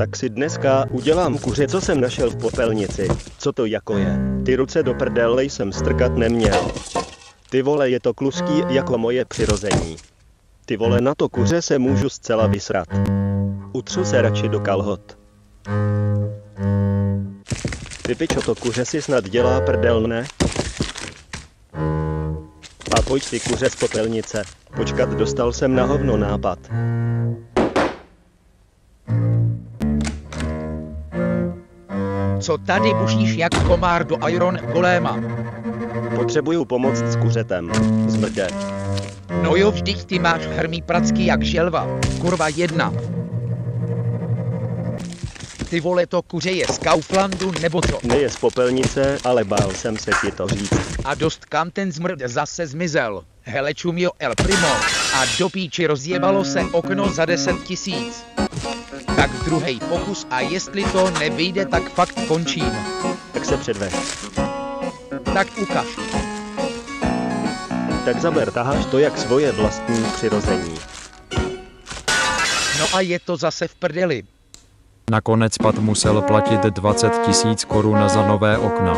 Tak si dneska udělám kuře, co jsem našel v popelnici. Co to jako je? Ty ruce do prdele jsem strkat neměl. Ty vole, je to kluský jako moje přirození. Ty vole, na to kuře se můžu zcela vysrat. Utřu se radši do kalhot. Ty pičo, to kuře si snad dělá prdel, ne? A pojď ty kuře z popelnice. Počkat, dostal jsem na hovno nápad. Co tady bušíš jak komár do Iron Goléma? Potřebuju pomoc s kuřetem. Zmrde. No jo, vždyť ty máš hrmý pracky jak želva. Kurva jedna. Ty vole, to kuře je z Kauflandu nebo co? Ne, je z popelnice, ale bál jsem se ti to říct. A dost kam ten zmrd zase zmizel. Hele čumio El Primo. A do píči rozjebalo se okno za 10 000. Tak druhej pokus a jestli to nevyjde, tak fakt končím. Tak se předveď. Tak ukaž. Tak zaber, taháš to jak svoje vlastní přirození. No a je to zase v prdeli. Nakonec Pat musel platit 20 000 korun za nové okna.